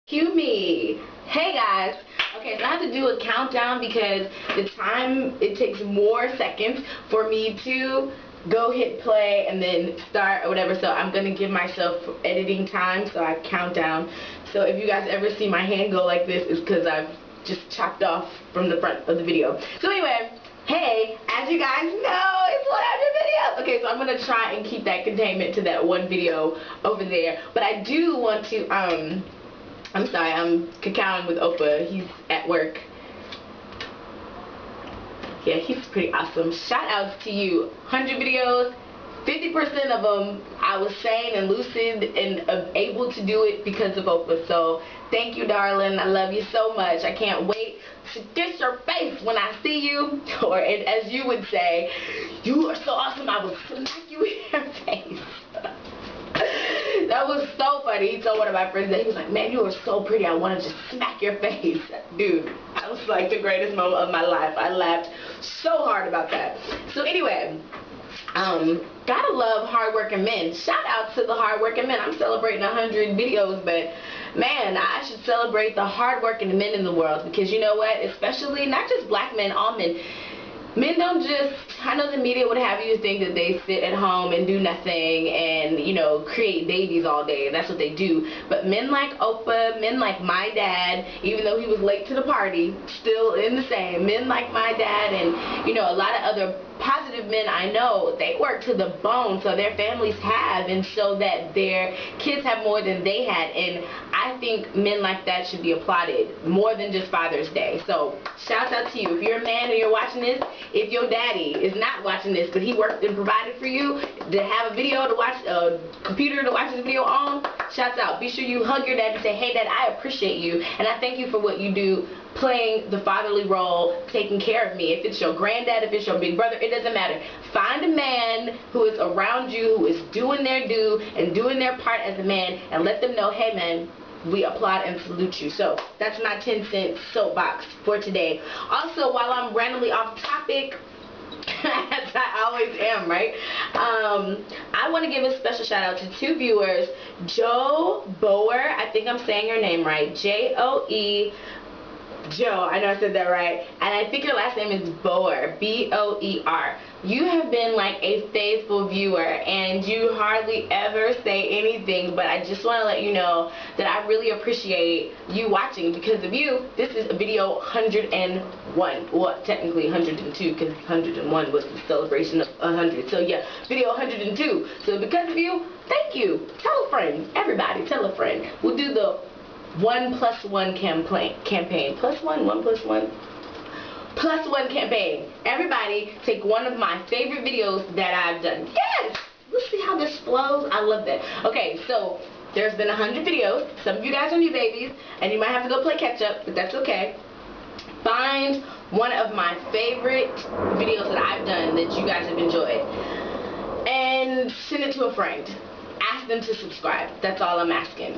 Cue me. Hey guys. Okay, so I have to do a countdown because the time, it takes more seconds for me to go hit play and then start or whatever. So I'm going to give myself editing time, so I count down. So if you guys ever see my hand go like this, it's because I've just chopped off from the front of the video. So anyway, hey, as you guys know, it's 100 videos. Okay, so I'm going to try and keep that containment to that one video over there. But I do want to, I'm sorry, I'm cacaoing with Opa. He's at work. Yeah, he's pretty awesome. Shout outs to you. 100 videos, 50% of them I was sane and lucid and able to do it because of Opa. So thank you, darling. I love you so much. I can't wait to get your face when I see you. Or as you would say, you are so awesome, I will smack you in your face. That was so funny. He told one of my friends that he was like, man, you are so pretty, I want to just smack your face. Dude, that was like the greatest moment of my life. I laughed so hard about that. So anyway, gotta love hardworking men. Shout out to the hardworking men. I'm celebrating 100 videos, but man, I should celebrate the hardworking men in the world, because you know what, especially not just black men, all men. Men don't just, I know the media would have you think that they sit at home and do nothing and, you know, create babies all day. That's what they do. But men like Opa, men like my dad, even though he was late to the party, still in the same. Men like my dad and, you know, a lot of other positive men I know, they work to the bone so their families have, and so that their kids have more than they had. And I think men like that should be applauded more than just Father's Day. So shouts out to you. If you're a man and you're watching this, if your daddy is not watching this but he worked and provided for you to have a video to watch, a computer to watch this video on, shouts out. Be sure you hug your dad and say, hey dad, I appreciate you and I thank you for what you do, playing the fatherly role, taking care of me. If it's your granddad, if it's your big brother, it doesn't matter. Find a man who is around you, who is doing their due and doing their part as a man, and let them know, hey man, we applaud and salute you. So that's my 10-cent soapbox for today. Also, while I'm randomly off topic, as I always am, right? I want to give a special shout out to two viewers, Joe Boer, I think I'm saying your name right, J-O-E, Joe, I know I said that right, and I think your last name is Boer, B-O-E-R. You have been like a faithful viewer and you hardly ever say anything, but I just want to let you know that I really appreciate you watching. Because of you, this is video 101, well technically 102 because 101 was the celebration of 100, so yeah, video 102. So because of you, thank you. Tell a friend, everybody, tell a friend. We'll do the 1+1 campaign. Plus one campaign. Everybody take one of my favorite videos that I've done. Yes! Let's see how this flows. I love that. Okay, so there's been 100 videos. Some of you guys are new babies and you might have to go play catch up, but that's okay. Find one of my favorite videos that I've done that you guys have enjoyed and send it to a friend. Ask them to subscribe. That's all I'm asking.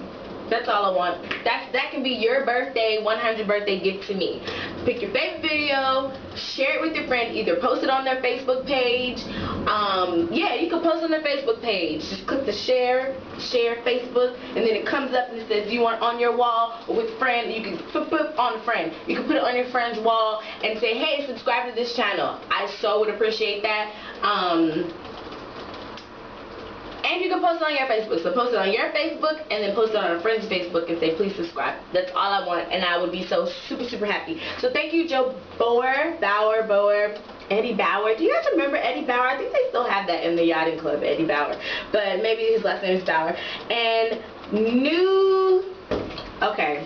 That's all I want. That can be your birthday, 100 birthday gift to me. Pick your favorite video, share it with your friend, either post it on their Facebook page. Yeah, you can post on their Facebook page. Just click the share Facebook, and then it comes up and it says you want on your wall or with friend. You can put on a friend. You can put it on your friend's wall and say, hey, subscribe to this channel. I so would appreciate that. And you can post it on your Facebook. So post it on your Facebook and then post it on a friend's Facebook and say, please subscribe. That's all I want, and I would be so super happy. So thank you, Joe Boer, Eddie Bauer. Do you guys remember Eddie Bauer? I think they still have that in the yachting club, Eddie Bauer. But maybe his last name is Bauer. And okay,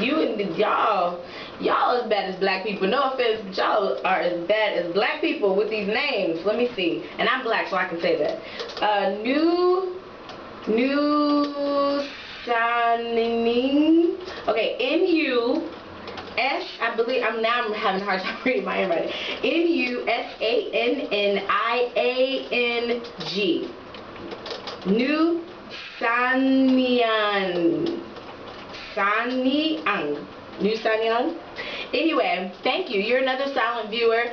you and y'all as bad as black people. No offense, but y'all are as bad as black people with these names. Let me see. And I'm black, so I can say that. Nusaning. Okay, N-U-S, I believe, I'm having a hard time reading my handwriting. N-U-S-A-N-N-I-A-N-G. Nusaniang. Anyway, thank you. You're another silent viewer.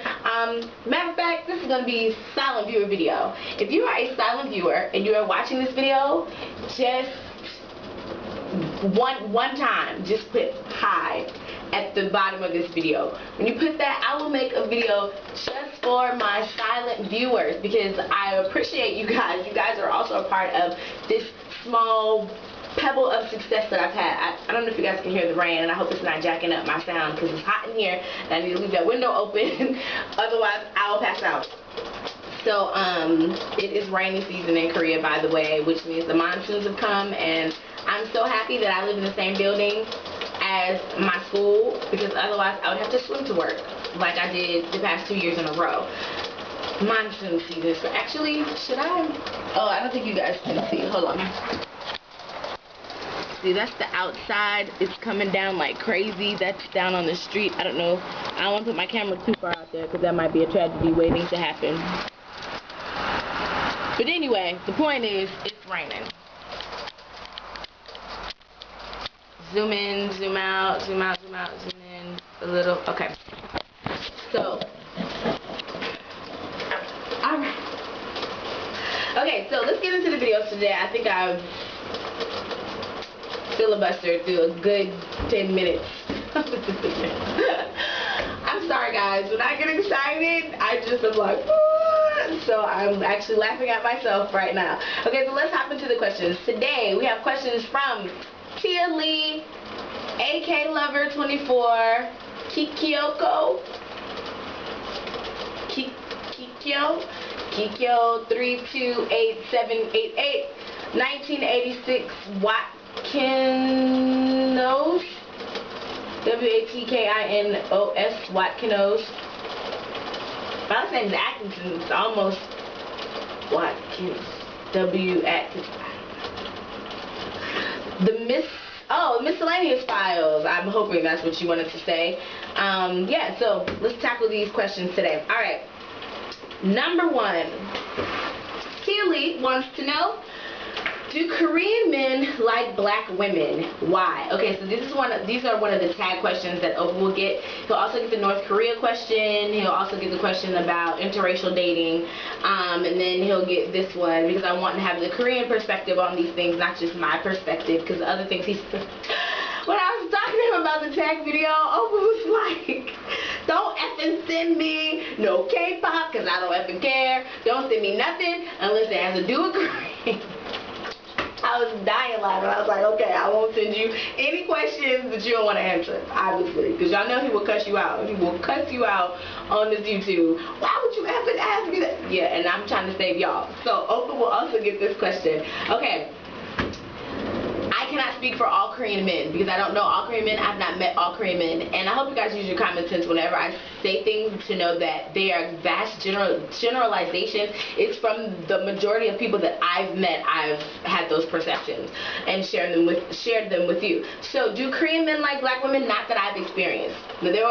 Matter of fact, this is going to be silent viewer video. If you are a silent viewer and you are watching this video, just one time, just put hi at the bottom of this video. When you put that, I will make a video just for my silent viewers, because I appreciate you guys. You guys are also a part of this small pebble of success that I've had. I don't know if you guys can hear the rain, and I hope it's not jacking up my sound, because it's hot in here and I need to leave that window open otherwise I'll pass out. So it is rainy season in Korea, by the way, which means the monsoons have come, and I'm so happy that I live in the same building as my school, because otherwise I would have to swim to work like I did the past 2 years in a row. Monsoon season. So actually, should I? Oh, I don't think you guys can see. Hold on. See, that's the outside. It's coming down like crazy. That's down on the street. I don't know. I don't want to put my camera too far out there, because that might be a tragedy waiting to happen. But anyway, the point is, it's raining. Zoom in, zoom out, zoom out, zoom out, zoom in a little. Okay. So, alright. Okay, so let's get into the videos today. I think I've filibustered through a good 10 minutes. I'm sorry, guys. When I get excited, I just am like, so I'm actually laughing at myself right now. Okay, so let's hop into the questions. Today, we have questions from Tia Lee, AK Lover 24, Kikyo 328788, 1986 Watkinos, Watkinos. Watkinos. My last name is Atkinson. It's almost Watkins. Atkins. The miscellaneous files. I'm hoping that's what you wanted to say. Yeah, so let's tackle these questions today. Alright. Number 1. Tia Lee wants to know, do Korean men like black women? Why? Okay, so these are one of the tag questions that Oprah will get. He'll also get the North Korea question. He'll also get the question about interracial dating. And then he'll get this one, because I want to have the Korean perspective on these things, not just my perspective, because the other things he's... When I was talking to him about the tag video, Oprah was like, don't effing send me no K-pop, because I don't effing care. Don't send me nothing unless it has to do with Korean. I was dying laughing. I was like, okay, I won't send you any questions that you don't want to answer, obviously, because y'all know he will cuss you out. He will cuss you out on this YouTube. Why would you ever ask me that? Yeah, and I'm trying to save y'all. So Oprah will also get this question. Okay. I cannot speak for all Korean men, because I don't know all Korean men. I've not met all Korean men, and I hope you guys use your common sense whenever I say things, to know that they are vast generalizations. It's from the majority of people that I've met. I've had those perceptions and shared them with you. So, do Korean men like black women? Not that I've experienced. There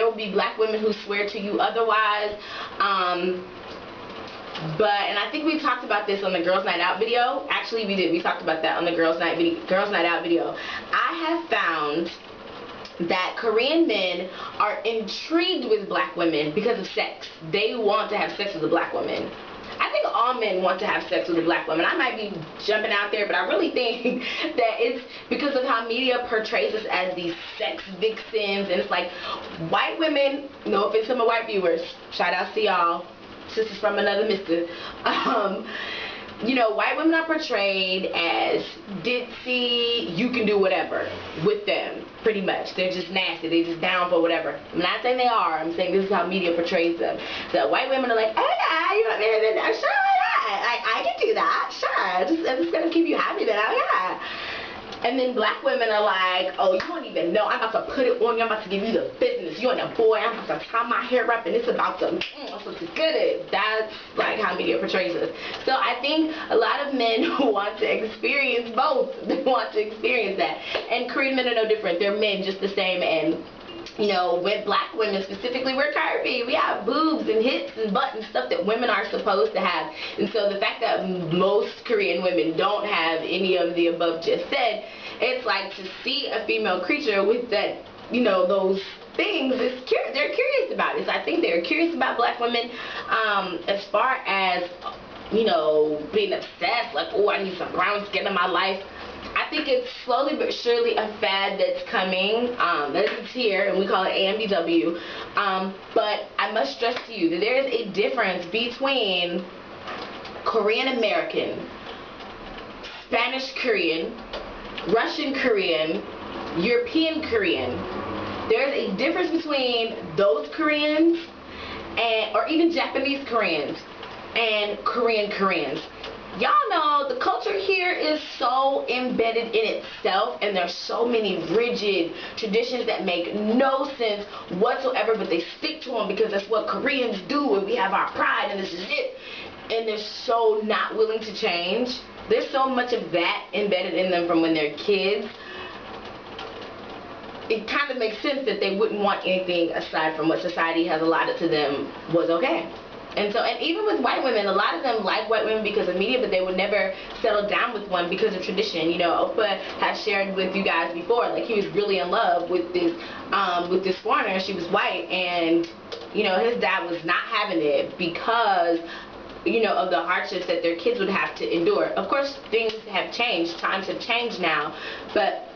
will be black women who swear to you otherwise. And I think we talked about this on the Girls Night Out video. Actually, we did. We talked about that on the Girls Night Out video. I have found that Korean men are intrigued with black women because of sex. They want to have sex with a black woman. I think all men want to have sex with a black woman. I might be jumping out there, but I really think that it's because of how media portrays us as these sex vixens. And it's like, white women, no offense to my white viewers, shout out to y'all, sisters from another mister. You know, white women are portrayed as ditzy, you can do whatever with them, pretty much. They're just nasty, they're just down for whatever. I'm not saying they are, I'm saying this is how media portrays them. So white women are like, oh yeah, you know, sure, yeah, I can do that, sure, I'm just gonna keep you happy then, oh yeah. And then black women are like, oh, you don't even know, I'm about to put it on you, I'm about to give you the business, you and the boy, I'm about to tie my hair up, and it's about to, so it's good. That's like how media portrays us. So I think a lot of men want to experience both. They want to experience that. And Korean men are no different. They're men just the same. And you know, with black women specifically, we're curvy. We have boobs and hips and butt and stuff that women are supposed to have. And so the fact that most Korean women don't have any of the above just said, it's like to see a female creature with that, you know, those things, they're curious about it. So I think they're curious about black women. As far as, you know, being obsessed, like, oh, I need some brown skin in my life. I think it's slowly but surely a fad that's coming. That it's here, and we call it AMBW. But I must stress to you that there is a difference between Korean American, Spanish Korean, Russian Korean, European Korean. There's a difference between those Koreans or even Japanese Koreans and Korean Koreans. Y'all know the culture here is so embedded in itself, and there's so many rigid traditions that make no sense whatsoever, but they stick to them because that's what Koreans do, and we have our pride, and this is it. And they're so not willing to change. There's so much of that embedded in them from when they're kids. It kind of makes sense that they wouldn't want anything aside from what society has allotted to them was okay. And even with white women, a lot of them like white women because of media, but they would never settle down with one because of tradition. You know, Oprah has shared with you guys before, like he was really in love with this foreigner. She was white, and you know, his dad was not having it because, you know, of the hardships that their kids would have to endure. Of course, things have changed. Times have changed now, but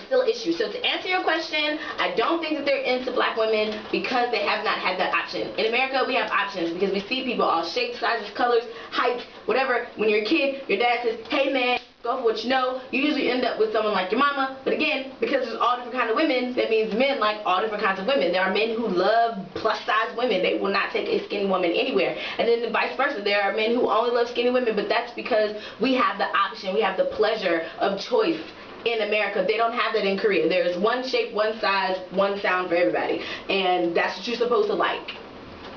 still an issue. So to answer your question, I don't think that they're into black women because they have not had that option. In America, we have options because we see people all shapes, sizes, colors, heights, whatever. When you're a kid, your dad says, hey man, go for what you know. You usually end up with someone like your mama. But again, because there's all different kinds of women, that means men like all different kinds of women. There are men who love plus size women. They will not take a skinny woman anywhere. And then vice versa. There are men who only love skinny women, but that's because we have the option. We have the pleasure of choice. In America, they don't have that in Korea. There's one shape, one size, one sound for everybody. And that's what you're supposed to like.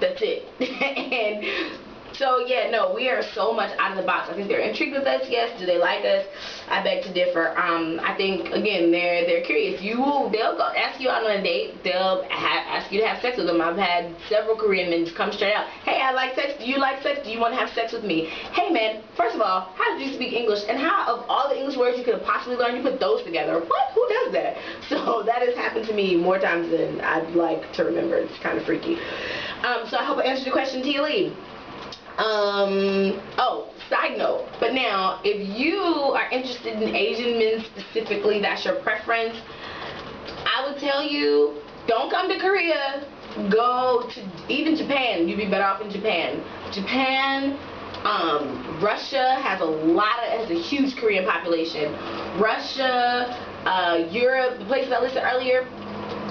That's it. And so, yeah, no, we are so much out of the box. I think they're intrigued with us, yes. Do they like us? I beg to differ. I think, again, they're curious. They'll go ask you out on a date. They'll ask you to have sex with them. I've had several Korean men just come straight out. Hey, I like sex. Do you like sex? Do you want to have sex with me? Hey, man, first of all, how did you speak English? And how, of all the English words you could have possibly learned, you put those together? What? Who does that? So that has happened to me more times than I'd like to remember. It's kind of freaky. So I hope I answered your question, Tia Lee. Oh, side note, but now if you are interested in Asian men specifically, that's your preference, I would tell you, don't come to Korea, go to even Japan. You'd be better off in Japan. Russia has a huge Korean population. Russia, Europe, the places I listed earlier,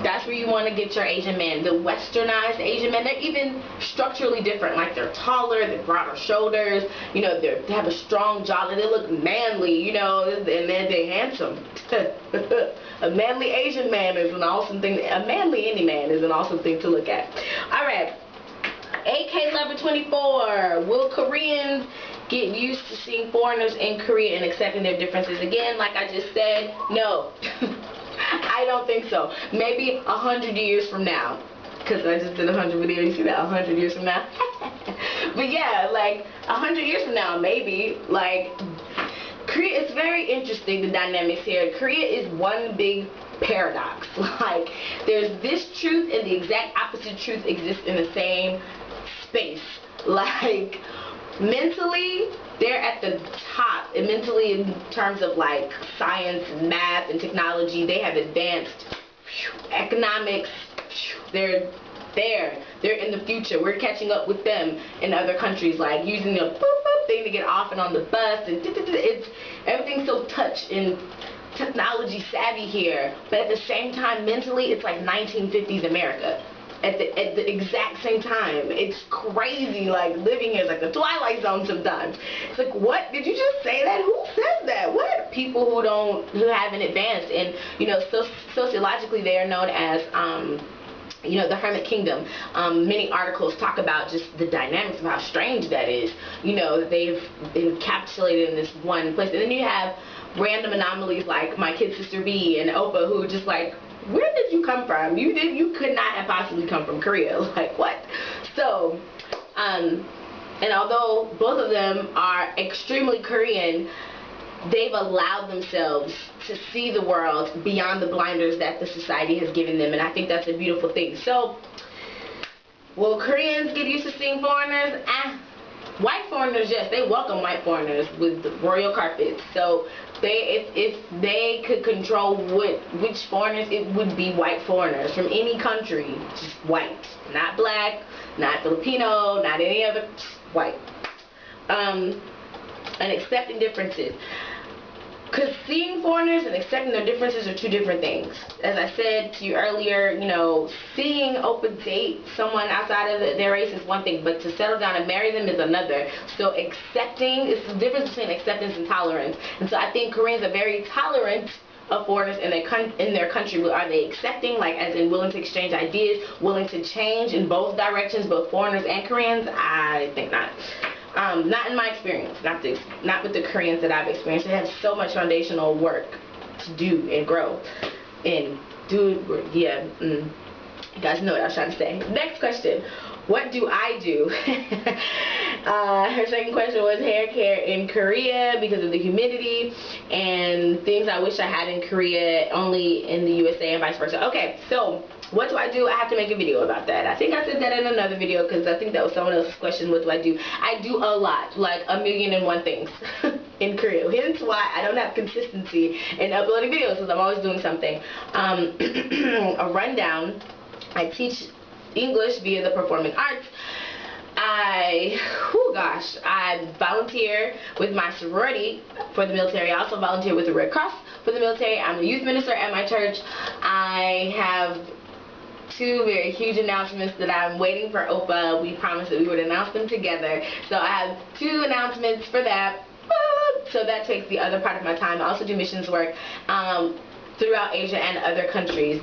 that's where you want to get your Asian men. The westernized Asian men, they're even structurally different. Like they're taller, they're broader shoulders, you know, they have a strong jaw, and they look manly, you know, and they're handsome. A manly Asian man is an awesome thing. A manly any man is an awesome thing to look at. Alright, AK Lover 24. Will Koreans get used to seeing foreigners in Korea and accepting their differences? Again, like I just said, no. I don't think so. Maybe 100 years from now. Because I just did 100 videos. You see that? 100 years from now. But yeah, like 100 years from now, maybe. Like, Korea, it's very interesting, the dynamics here. Korea is one big paradox. Like, there's this truth and the exact opposite truth exists in the same space. Like, mentally, they're at the top, and mentally in terms of like science and math and technology, they have advanced. Economics, they're there. They're in the future. We're catching up with them in other countries, like using the boop boop thing to get off and on the bus, and it's everything's so touch and technology savvy here. But at the same time, mentally, it's like 1950s America. At the exact same time. It's crazy. Like, living here is like the Twilight Zone sometimes. It's like, what? Did you just say that? Who says that? What? People who haven't advanced. And, you know, sociologically they are known as, you know, the Hermit Kingdom. Many articles talk about just the dynamics of how strange that is. You know, they've encapsulated in this one place. And then you have random anomalies like my kid sister B and Oprah, who just like, where did you come from? You could not have possibly come from Korea. Like, what? So, and although both of them are extremely Korean, they've allowed themselves to see the world beyond the blinders that the society has given them, and I think that's a beautiful thing. So, will Koreans get used to seeing foreigners? white foreigners, yes, they welcome white foreigners with the royal carpets. So if they could control which foreigners, it would be white foreigners from any country, just white, not black, not Filipino, not any other, white. And accepting differences. Because seeing foreigners and accepting their differences are two different things. As I said to you earlier, you know, seeing open date someone outside of their race is one thing, but to settle down and marry them is another. So accepting, it's the difference between acceptance and tolerance. And so I think Koreans are very tolerant of foreigners in their country, but are they accepting, like as in willing to exchange ideas, willing to change in both directions, both foreigners and Koreans? I think not. Not in my experience, not with the Koreans that I've experienced. They have so much foundational work to do and grow and do. Yeah, you guys know what I was trying to say. Next question. What do I do? Her second question was hair care in Korea because of the humidity and things I wish I had in Korea only in the USA and vice versa. Okay, so what do I do? I have to make a video about that. I think I said that in another video because I think that was someone else's question. What do? I do a lot, like 1,000,001 things in Korea. Hence why I don't have consistency in uploading videos because I'm always doing something. A rundown. I teach English via the performing arts. I volunteer with my sorority for the military. I also volunteer with the Red Cross for the military. I'm a youth minister at my church. I have two very huge announcements that I'm waiting for Opa. We promised that we would announce them together. So I have 2 announcements for that. So that takes the other part of my time. I also do missions work throughout Asia and other countries.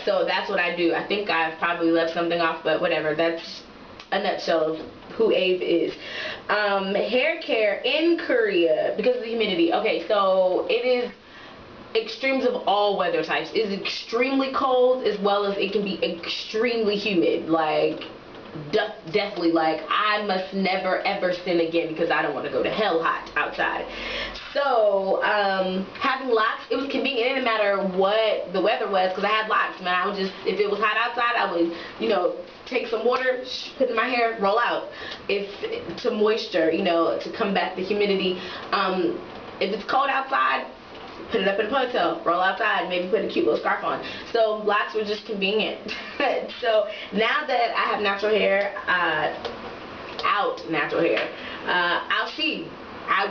So that's what I do. I think I've probably left something off, but whatever. That's a nutshell of who Ave is. Hair care in Korea because of the humidity. Okay, so it is extremes of all weather types. It's extremely cold as well as it can be extremely humid. Like definitely, like I must never ever sin again because I don't want to go to hell hot outside. So having locks, it was convenient. It didn't matter what the weather was because I had locks, man. I would just, if it was hot outside, I would, you know, take some water, put it in my hair, roll out. If to moisture, you know, to combat the humidity. If it's cold outside, put it up in a ponytail, roll outside, maybe put a cute little scarf on. So locks were just convenient. So now that I have natural hair, I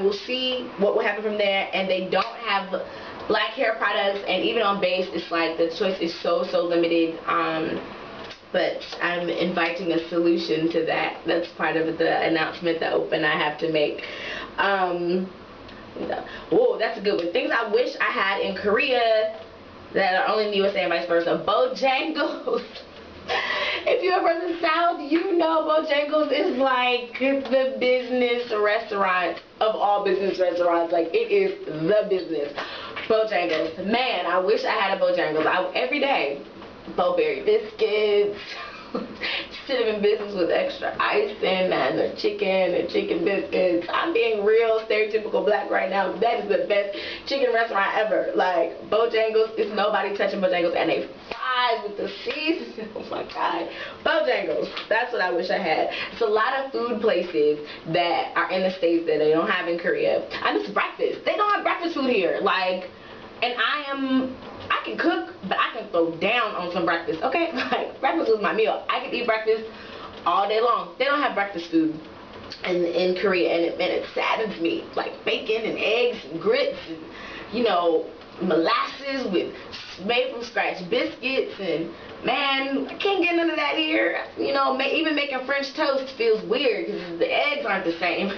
will see what will happen from there. And they don't have black hair products, and even on base, it's like the choice is so limited. But I'm inviting a solution to that. That's part of the announcement that Opa and I have to make. Whoa, that's a good one. Things I wish I had in Korea that are only in the USA and vice versa. Bojangles. If you're from the South, you know Bojangles is like the business restaurant of all business restaurants. Like, it is the business. Bojangles. Man, I wish I had a Bojangles. Every day. Bowberry biscuits. Should have been business with extra icing and the chicken biscuits. I'm being real stereotypical black right now. That is the best chicken restaurant ever. Like, Bojangles, it's nobody touching Bojangles, and they fries with the seasoning. Oh my god. Bojangles. That's what I wish I had. It's a lot of food places that are in the States that they don't have in Korea. I miss breakfast. They don't have breakfast food here. Like, and I can cook, but I can throw down on some breakfast, okay? Like, breakfast was my meal. I could eat breakfast all day long. They don't have breakfast food in Korea, and it saddens me. Like, bacon and eggs and grits and, you know, molasses with made from scratch biscuits, and man, I can't get none of that here. You know, even making French toast feels weird because the eggs aren't the same.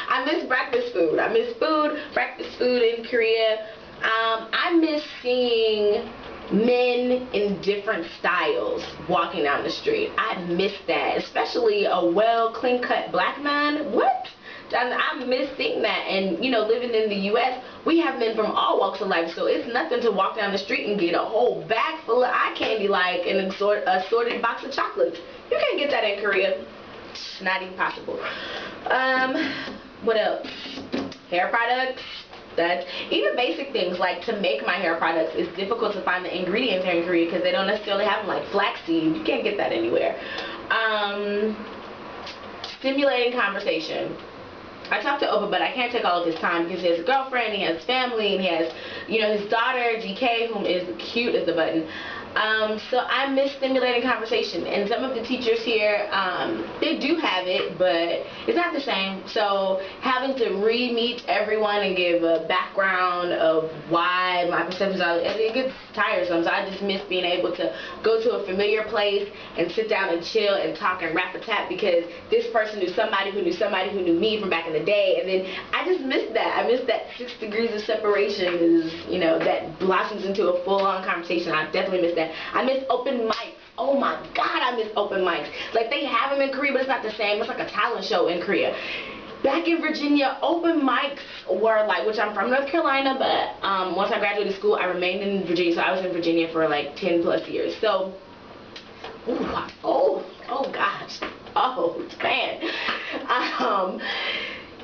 I miss breakfast food. I miss breakfast food in Korea. I miss seeing men in different styles walking down the street. I miss that, especially a well clean-cut black man. What? I miss seeing that. And, you know, living in the U.S., we have men from all walks of life, so it's nothing to walk down the street and get a whole bag full of eye candy like an assorted box of chocolates. You can't get that in Korea. It's not even possible. What else? Hair products. That's even basic things like to make my hair products. It's difficult to find the ingredients here in Korea because they don't necessarily have them, like flaxseed. You can't get that anywhere. stimulating conversation. I talked to Opa, but I can't take all of his time because he has a girlfriend, he has family, and he has, you know, his daughter, GK, whom is cute as a button. So I miss stimulating conversation, and some of the teachers here, they do have it, but it's not the same. So having to re-meet everyone and give a background of why my perceptions are, it gets tiresome. So I just miss being able to go to a familiar place and sit down and chill and talk and rap a tap because this person knew somebody who knew somebody who knew me from back in the day, and then I just miss that. I miss that 6 degrees of separation is, you know, that blossoms into a full-on conversation. I definitely miss that. I miss open mics. Oh my God, I miss open mics. Like, they have them in Korea, but it's not the same. It's like a talent show in Korea. Back in Virginia, open mics were like, which I'm from North Carolina, but once I graduated school, I remained in Virginia. So I was in Virginia for like 10 plus years. So, oh gosh. Oh, man.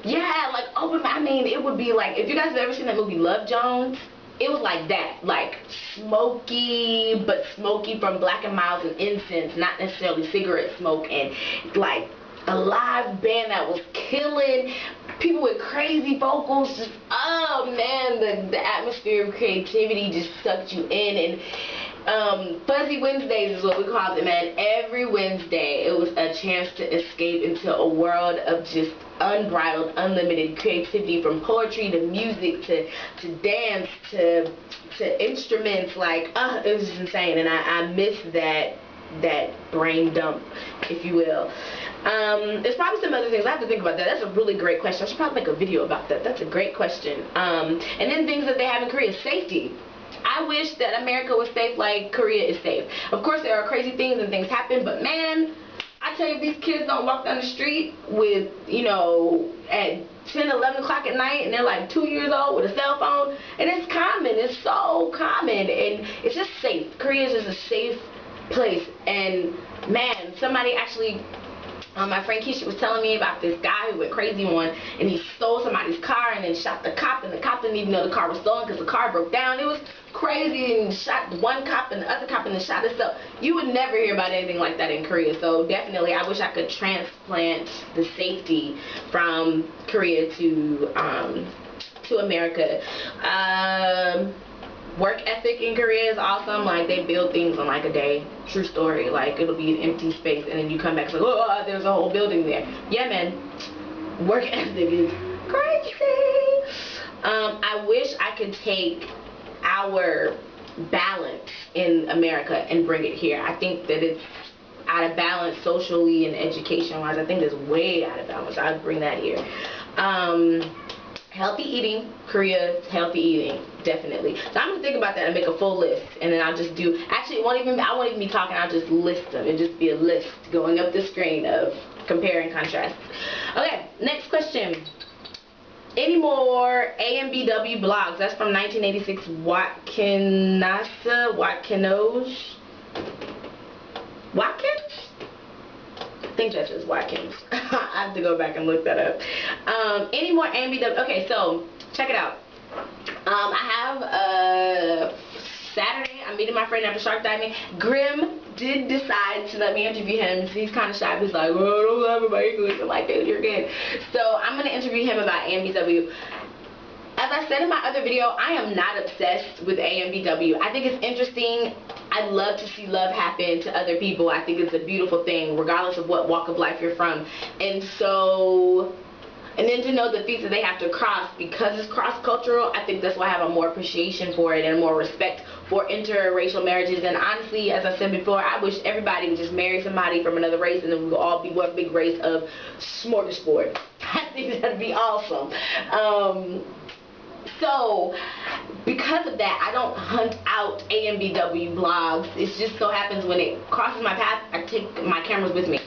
Yeah, like open mic. I mean, it would be like, if you guys have ever seen that movie Love Jones, it was like that, like smoky, but smoky from Black and Mild and incense, not necessarily cigarette smoke, and like a live band that was killing, people with crazy vocals, just, oh man, the atmosphere of creativity just sucked you in. And Fuzzy Wednesdays is what we called it, man. Every Wednesday it was a chance to escape into a world of just unbridled, unlimited creativity, from poetry to music to dance to instruments. Like, it was just insane, and I miss that brain dump, if you will. There's probably some other things. I have to think about that. That's a really great question. I should probably make a video about that. That's a great question. And then things that they have in Korea, safety. I wish that America was safe like Korea is safe. Of course, there are crazy things and things happen, but man, I tell you, if these kids don't walk down the street with, you know, at 10, 11 o'clock at night, and they're like 2 years old with a cell phone, and it's common. It's so common, and it's just safe. Korea is just a safe place. And man, somebody actually, my friend Keisha was telling me about this guy who went crazy on, and he stole somebody's car and then shot the cop, and the cop didn't even know the car was stolen because the car broke down. It was crazy, and shot one cop and the other cop and then shot himself. You would never hear about anything like that in Korea. So definitely, I wish I could transplant the safety from Korea to America. Work ethic in Korea is awesome. Like, they build things in like a day. True story. Like, it'll be an empty space and then you come back, it's like, oh, there's a whole building there. Yeah, man. Work ethic is crazy. I wish I could take our balance in America and bring it here. I think that it's out of balance socially and education wise. I think it's way out of balance. I'd bring that here. Healthy eating, Korea, healthy eating, definitely. So I'm gonna think about that and make a full list, and then I'll just do. Actually, I won't even be talking. I'll just list them. It'll just be a list going up the screen of compare and contrast. Okay, next question. Any more AMBW blogs? That's from 1986. Watkins? I think that says Watkins. I have to go back and look that up. Any more AMBW? Okay, so check it out. I have Saturday, I'm meeting my friend after shark diving. Grim did decide to let me interview him. He's kind of shy. He's like, oh, don't laugh about English. I'm like, dude, you're good. So I'm going to interview him about AMBW. As I said in my other video, I am not obsessed with AMBW. I think it's interesting. I love to see love happen to other people. I think it's a beautiful thing, regardless of what walk of life you're from. And so, and then to know the feats that they have to cross, because it's cross-cultural, I think that's why I have a more appreciation for it and more respect for interracial marriages. And honestly, as I said before, I wish everybody would just marry somebody from another race and then we would all be one big race of smorgasbord. I think that'd be awesome. So, because of that, I don't hunt out AMBW blogs. It just so happens when it crosses my path, I take my cameras with me.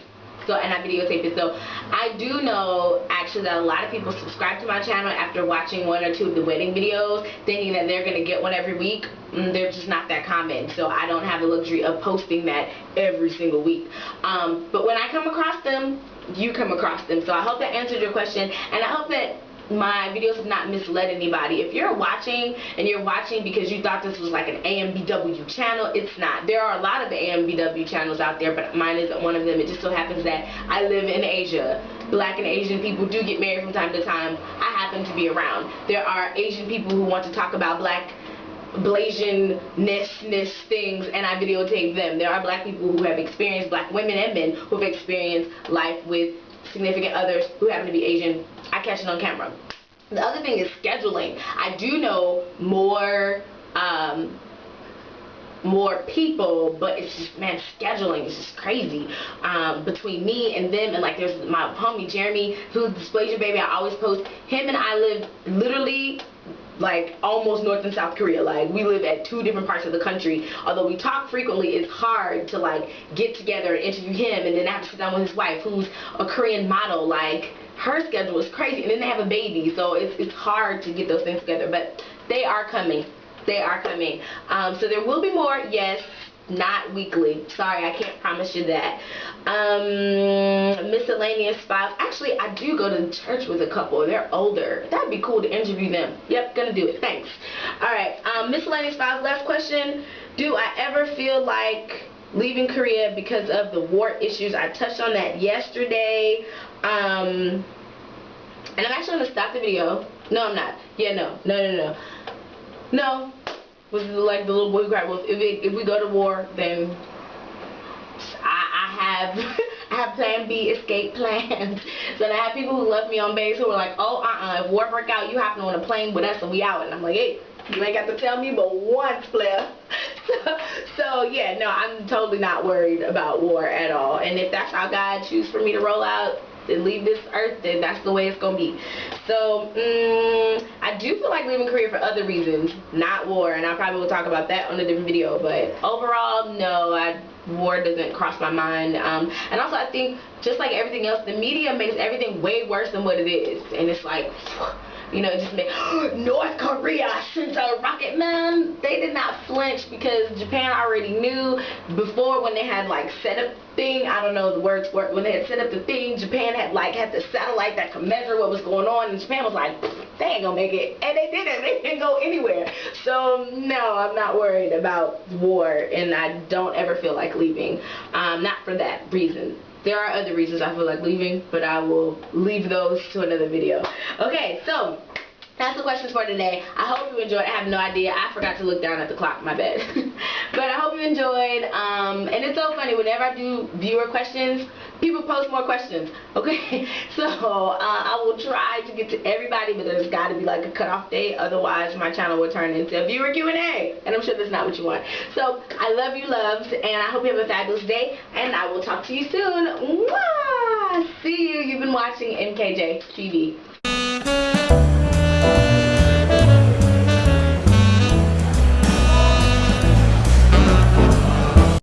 So, and I videotape it. So, I do know, actually, that a lot of people subscribe to my channel after watching 1 or 2 of the wedding videos, thinking that they're going to get one every week. They're just not that common. So, I don't have the luxury of posting that every single week. But when I come across them, you come across them. So, I hope that answered your question. And I hope that my videos have not misled anybody. If you're watching and you're watching because you thought this was like an AMBW channel, it's not. There are a lot of AMBW channels out there, but mine isn't one of them. It just so happens that I live in Asia. Black and Asian people do get married from time to time. I happen to be around. There are Asian people who want to talk about black Blasian-ness things, and I videotape them. There are black people who have experienced, black women and men who have experienced life with significant others who happen to be Asian. I catch it on camera. The other thing is scheduling. I do know more people, but it's just, man, scheduling is just crazy between me and them. And like, there's my homie Jeremy, who's Dysplasia Baby. I always post him, and I live literally like almost North and South Korea. Like, we live at 2 different parts of the country. Although we talk frequently, it's hard to like get together and interview him, and then I have to sit down with his wife, who's a Korean model. Like, her schedule is crazy, and then they have a baby, so it's hard to get those things together. But they are coming. They are coming. So there will be more, yes, not weekly. Sorry, I can't promise you that. Miscellaneous files. Actually, I do go to church with a couple. They're older. That'd be cool to interview them. Yep, gonna do it. Thanks. Alright, miscellaneous files. Last question. Do I ever feel like leaving Korea because of the war issues? I touched on that yesterday. And I'm actually gonna stop the video. No, I'm not. Yeah, no. No, was like the little boy who cried wolf. If we go to war, then I have plan B, escape plans. So I have people who left me on base who were like, oh, if war break out, you hopping on a plane with us and we out. And I'm like, hey, you ain't got to tell me but once, player. So yeah, no, I'm totally not worried about war at all. And if that's how God chooses for me to roll out and leave this earth, then that's the way it's gonna be. So I do feel like leaving Korea for other reasons, not war, and I probably will talk about that on a different video. But overall, no, war doesn't cross my mind. And also, I think just like everything else, the media makes everything way worse than what it is, and it's like, you know, it just makes North Korea sent a rocket. Man, they did not flinch because Japan already knew before, when they had like set up thing, I don't know the words for it, when they had set up the thing, Japan had the satellite that could measure what was going on, and Japan was like, they ain't gonna make it, and they didn't. They didn't go anywhere. So no, I'm not worried about war, and I don't ever feel like leaving. Not for that reason. There are other reasons I feel like leaving, but I will leave those to another video. Okay, so that's the questions for today. I hope you enjoyed. I have no idea. I forgot to look down at the clock. My bad. But I hope you enjoyed. And it's so funny. Whenever I do viewer questions, people post more questions. Okay? So I will try to get to everybody, but there's got to be like a cutoff date. Otherwise, my channel will turn into a viewer Q&A. And I'm sure that's not what you want. So I love you, loves. And I hope you have a fabulous day. And I will talk to you soon. Mwah! See you. You've been watching MKJ TV.